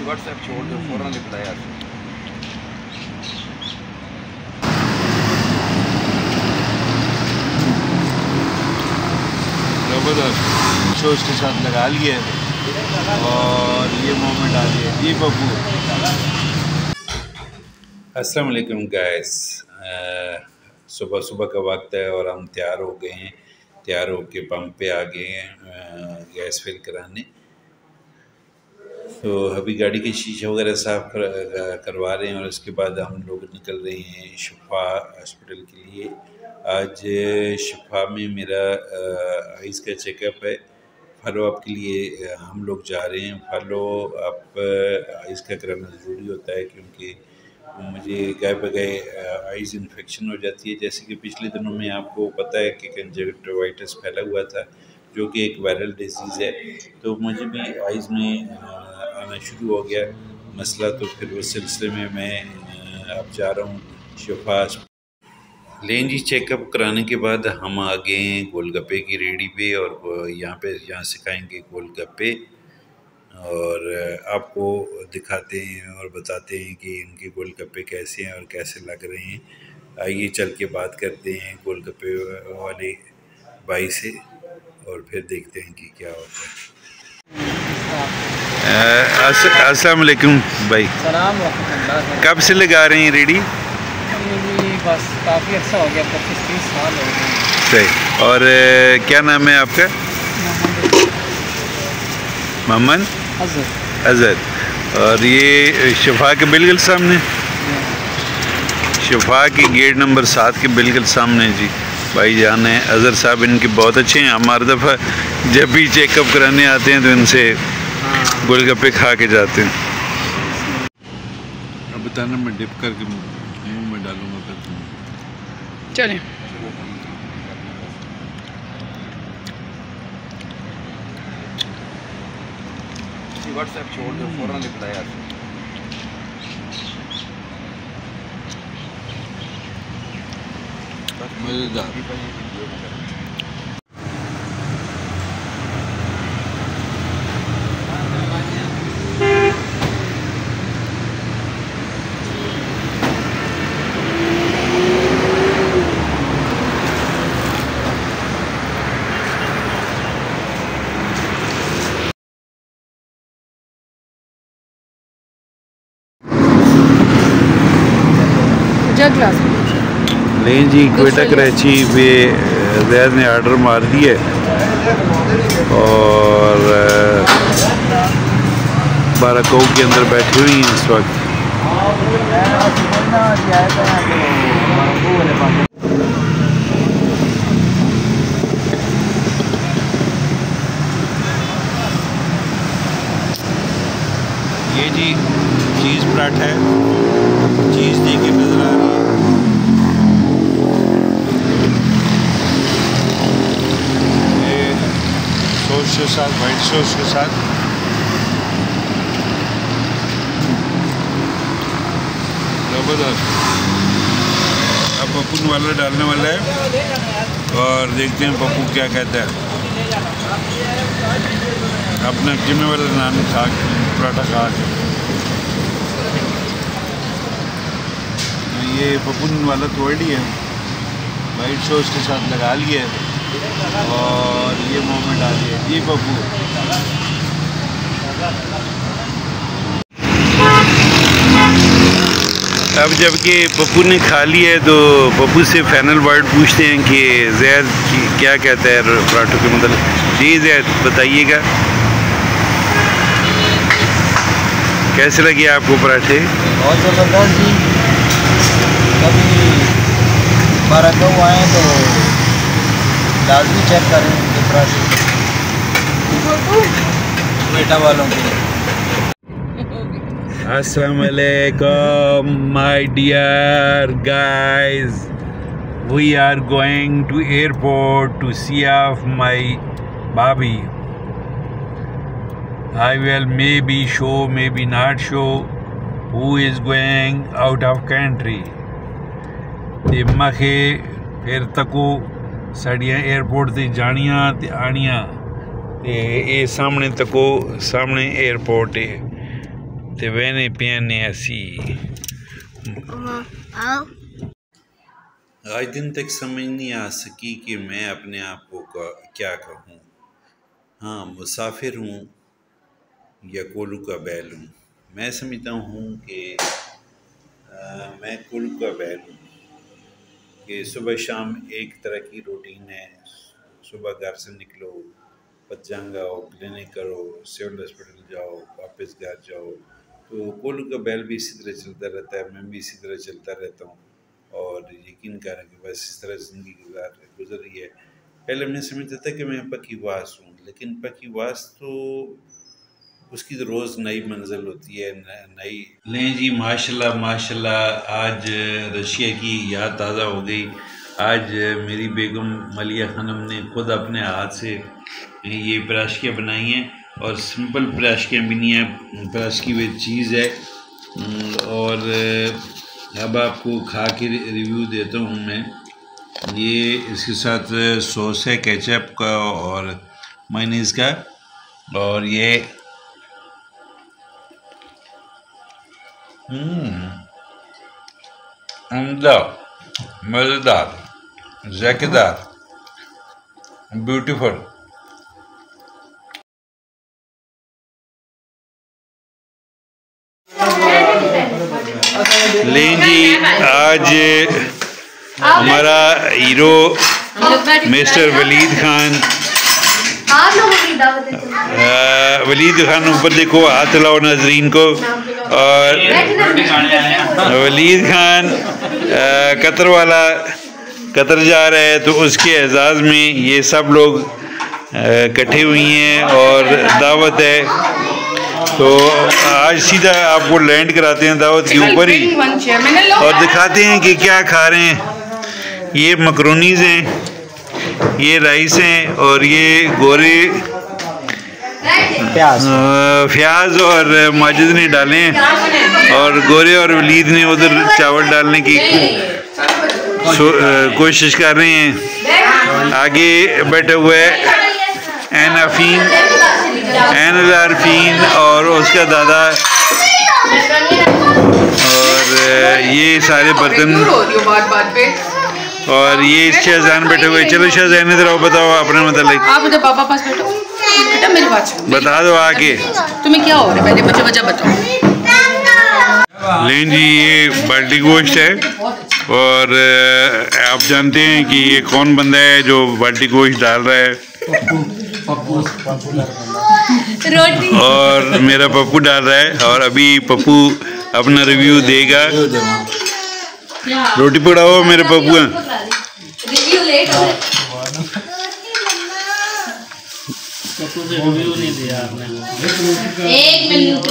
WhatsApp छोड़ दो, फौरन रिप्लाई आता है। ज़बरदस्त सॉस के साथ लगा लिए और ये मोमेंट आ गया जी पप्पू। अस्सलाम वालेकुम गाइस, सुबह सुबह का वक्त है और हम तैयार हो गए हैं। तैयार होके पंप पे आ गए हैं गैस फिल कराने। तो अभी गाड़ी के शीशे वगैरह साफ करवा रहे हैं और उसके बाद हम लोग निकल रहे हैं शिफा हॉस्पिटल के लिए। आज शिफा में मेरा आइज़ का चेकअप है। फॉलो अप के लिए हम लोग जा रहे हैं। फॉलो अप आइज़ का कराना ज़रूरी होता है क्योंकि मुझे गए बगैर आइज़ इन्फेक्शन हो जाती है। जैसे कि पिछले दिनों में आपको पता है कि कंजक्टिवाइटिस फैला हुआ था जो कि एक वायरल डिजीज़ है। तो मुझे भी आइज़ में आना शुरू हो गया मसला। तो फिर उस सिलसिले में मैं अब जा रहा हूँ शिफा। लें जी, चेकअप कराने के बाद हम आ गए हैं गोलगप्पे की रेडी पे और यहाँ से खाएँगे गोलगप्पे और आपको दिखाते हैं और बताते हैं कि इनके गोलगप्पे कैसे हैं और कैसे लग रहे हैं। आइए चल के बात करते हैं गोलगप्पे वाले भाई से और फिर देखते हैं कि क्या होता है। अस्सलाम वालेकुम भाई। कब से लगा रहे हैं रेडी? बस काफ़ी अच्छा हो गया, 25-30 साल हो गए। सही। और क्या नाम है आपका? मोहम्मद अजहर। और ये शिफा के बिल्कुल सामने, शिफा के गेट नंबर 7 के बिल्कुल सामने जी भाई जान है अजहर साहब। इनके बहुत अच्छे हैं। हमारी दफ़ा जब भी चेकअप कराने आते हैं तो इनसे गोलगप्पे खा के जाते हैं। अब बताना, मैं डिप करके मुँह में डालूँगा फिर तुम चलें। व्हाट्सएप छोड़ दो, फौरन रिप्लाई आता है। मज़ेदार। ग्लास लें जी, क्वेटा कराची पे जैद ने आर्डर मार दिया और बाराकों के अंदर बैठी हुई हैं इस वक्त। ये जी चीज़ पराठा है, चीज़ देके नज़र आ रही है। ये सॉस के साथ, वाइट सॉस के साथ ज़बरदस्त। अब पप्पू वाला डालने वाला है और देखते हैं पप्पू क्या कहता है। अपना जिम्मे वाला नान खा के, पराठा खा के। ये पप्पू वाला तो ऑलरेडी है, वाइट सॉस के साथ लगा लिया और ये मोमेंट आ गया जी पप्पू। अब जबकि पप्पू ने खा लिया है तो पप्पू से फाइनल वर्ड पूछते हैं कि ज़ैद क्या कहता है पराठों के मतलब। जी ज़ैद बताइएगा, कैसे लगे आपको पराठे? बहुत ज़बरदस्त जी। कभी बाराकों आए तो लाजमी चेक करें उनके पराठे, बेटा वालों के। Assalamu alaikum my dear guys, we are going to airport to see off my baby. I will maybe show, maybe not show who is going out of country. ते मखे फिर तको साड़ियाँ एयरपोर्ट ते जानियाँ ते आनियाँ ते ये सामने तको सामने एयरपोर्ट है। ते वहने पियाने ऐसी। आज दिन तक समझ नहीं आ सकी कि मैं अपने आप को क्या कहूँ। हाँ, मुसाफिर हूँ या कोलू का बैल हूँ। मैं समझता हूँ कि मैं कोलू का बैल हूँ कि सुबह शाम एक तरह की रूटीन है। सुबह घर से निकलो, पतजंग आओ, क्लिनिक करो, सिविल हॉस्पिटल जाओ, वापस घर जाओ। तो कोलू का बैल भी इसी तरह चलता रहता है, मैं भी इसी तरह चलता रहता हूँ और यकीन करें कि बस इस तरह ज़िंदगी गुजर रही है। पहले मैं समझता था कि मैं पकीवास हूँ, लेकिन पकीवास तो उसकी तो रोज़ नई मंजिल होती है, नई। लें जी, माशाल्लाह माशाल्लाह, आज रशिया की याद ताज़ा हो गई। आज मेरी बेगम मलिया ख़ानम ने खुद अपने हाथ से ये प्राशकियाँ बनाई हैं और सिंपल प्राशकियाँ भी नहीं हैं, प्राशकी हुई चीज़ है। और अब आपको खा के रिव्यू देता हूँ मैं। ये इसके साथ सॉस है केचप का और मायोनीज़ का, और ये उम्दा, मज़ेदार, ज़ायकेदार, ब्यूटीफुल। लें जी, आज हमारा हीरो मिस्टर वलीद खान, वलीद खान ऊपर देखो, हाथ लाओ नाजरीन को। और वलीद खान कतर वाला कतर जा रहा है, तो उसके एजाज़ में ये सब लोग इकट्ठे हुई हैं और दावत है। तो आज सीधा आपको लैंड कराते हैं दावत के ऊपर ही और दिखाते हैं कि क्या खा रहे हैं। ये मकरोनीज़ हैं, ये राइस हैं और ये गोरे प्याज और माजिद ने डाले हैं और गोरे और वलीद ने उधर चावल डालने की कोशिश कर रहे हैं। आगे बैठे हुए एनाफीन और उसका दादा, और ये सारे बर्तन, और ये शाहजहान बैठे हुए। चलो शाहजहान इधर आओ, बताओ अपने मतलब। आप उधर पापा पास बैठो, बेटा मेरे पास बता दो आके तुम्हें क्या हो रहा है, पहले मुझे वजह बताओ। लें जी, ये बाल्टी गोश्त है और आप जानते हैं कि ये कौन बंदा है जो बाल्टी गोश्त डाल रहा है। और मेरा पप्पू डाल रहा है और अभी पप्पू अपना रिव्यू देगा। रोटी पकाओ मेरे पप्पू। एक मिनट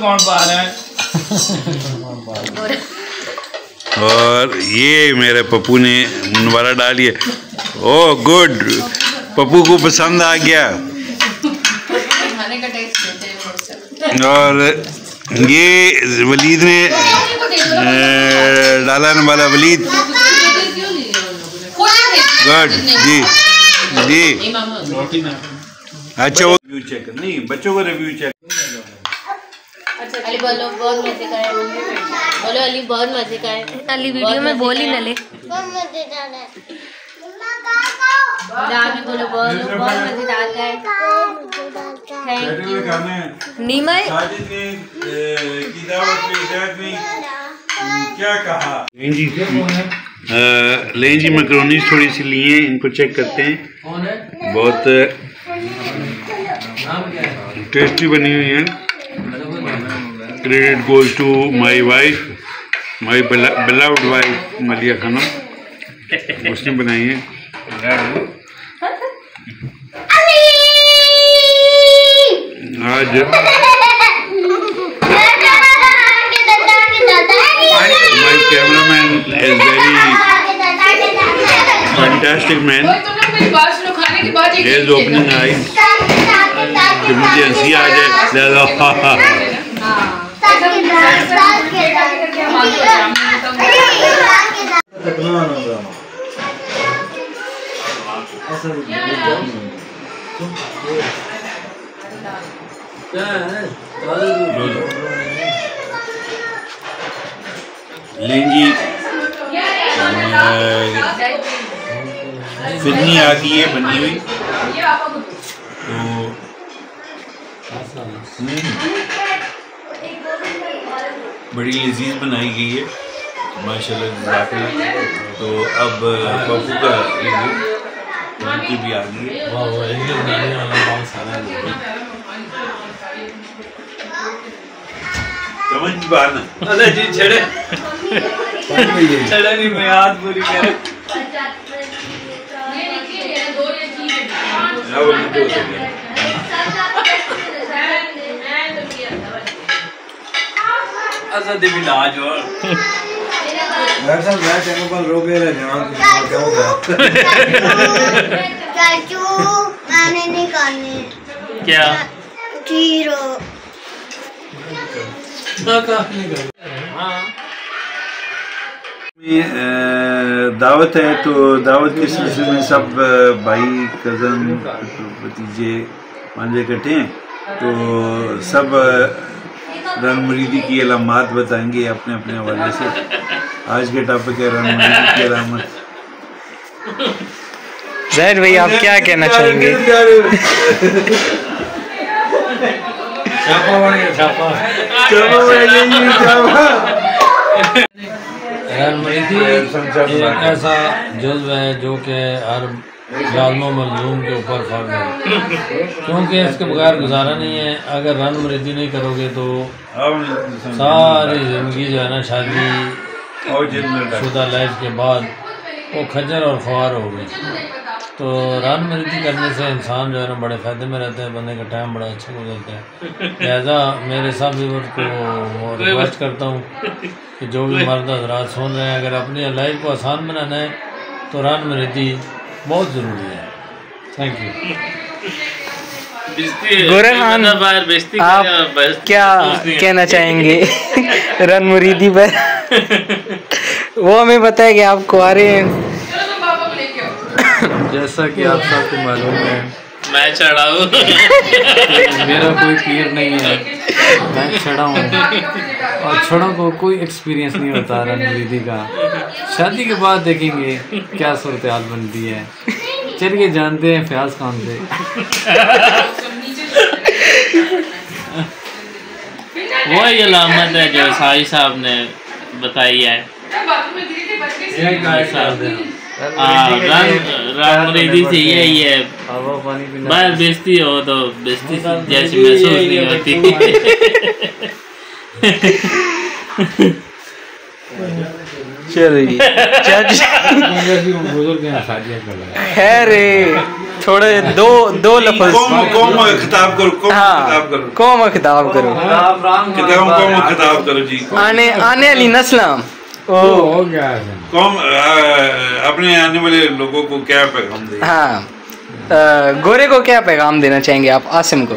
कौन पा रहा है। और ये मेरे पप्पू ने मुनवारा डाली है। ओह गुड, पप्पू को पसंद आ गया। और ये वलीद ने डाला न वाला वलीद। गुड जी जी। अच्छा, वो रिव्यू चेक कर, नहीं बच्चों का रिव्यू चेक। अली बोलो, बहुत मजे का है। बोलो अली, बहुत मजे का है। अली वीडियो में बोल ही न ले। बहुत मजेदार है। बोलो, बहुत मजेदार है। Thank you. नीमय क्या कहा। लें जी, मैक्रोनी थोड़ी सी लिए, इनको चेक करते हैं। बहुत टेस्टी बनी हुई है। Credit goes to my wife, my beloved wife Maliya Khanam, उसने बनाई है। आज my cameraman is very fantastic man. He is opening eyes कि मुझे हंसी आ जाए। लें जी, फिरनी आ गई है बनी हुई, तो बड़ी लजीज बनाई गई है माशाल्लाह। तो अब पप्पू का उनकी भी आ गई है। समझ बात ना जी छड़े छड़े नहीं मैं हाथ पूरी कर अच्छा दे भी लाज और मैं चैनल पर रोके ले जवान क्या होगा चाचू मैंने नहीं खाने क्या जीरो दावत है, तो दावत के सिलसिले में सब भाई कज़न भतीजे मांझे इकट्ठे हैं, तो सब रन मुरीदी की अलामत बताएंगे अपने अपने हवाले से। आज के टॉपिक है रन मुरीदी की अलामत। ज़ाहिर भाई आप क्या कहना चाहेंगे? रन मुरीदी एक ऐसा जुज़्व है जो कि हर ज़ालिम मज़लूम के ऊपर फ़र्ज़ है, क्योंकि इसके बगैर गुजारा नहीं है। अगर रन मुरीदी नहीं करोगे तो सारी ज़िंदगी जो है ना शादी शुदा लाइफ के बाद वो खज्जर और ख्वार होगी। तो रन मुरीदी करने से इंसान जो है ना बड़े फ़ायदे में रहता है, बंदे का टाइम बड़ा अच्छा गुजरता है। लिहाजा मेरे सब व्यूअर्स को रिक्वेस्ट करता हूँ कि जो भी मर्द हज़रात सुन रहे हैं, अगर अपनी लाइफ को आसान बनाना है तो रन मुरीदी बहुत ज़रूरी है। Thank you. गोरा खान, आप क्या कहना चाहेंगे रन मुरीदी पर? वो हमें पता है कि आप कुंवारे हैं। जैसा कि आप सबको मालूम है मैं चढ़ा हूँ मेरा कोई पीर नहीं है, मैं छड़ा हूँ और छड़ों को कोई एक्सपीरियंस नहीं होता रन मुरीदी का। शादी के बाद देखेंगे क्या सूरत हाल बनती है। चलिए जानते हैं फयाज खान से। वही अलामत है जो साई साहब ने बताई है। रन मुरीदी से यही है, बस बेइज्जती हो तो बेइज्जती जैसी महसूस नहीं होती। चलिए खैर थोड़े दो लफ्ज़ कौम खिताब करो, कौम खिताब करो जी। आने वाली नस्लां हो गया कौम अपने आने वाले लोगों को क्या पैगाम दे? हाँ, गोरे को क्या पैगाम देना चाहेंगे आप आसिम को?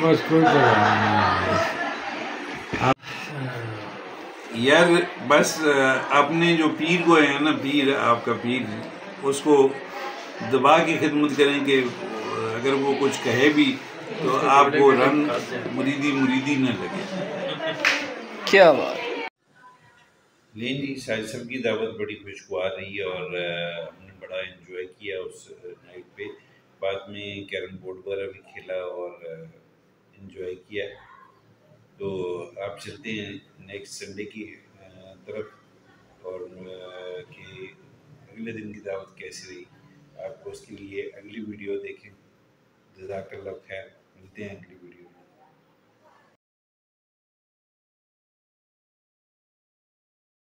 बस कोई यार बस अपने जो पीर को है ना, पीर आपका पीर, उसको दबा के खिदमत करें कि अगर वो कुछ कहे भी तो आपको रन मुरीदी न लगे। क्या बात। लें जी, साहिल साहब की दावत बड़ी खुशगवार रही और हमने बड़ा एंजॉय किया उस नाइट पे। बाद में कैरम बोर्ड वगैरह भी खेला और एंजॉय किया। तो आप चलते हैं नेक्स्ट संडे की तरफ और कि अगले दिन की दावत कैसी रही आपको, उसके लिए अगली वीडियो देखें। जज़ाकल्लाह खैर, मिलते हैं अगली वीडियो में।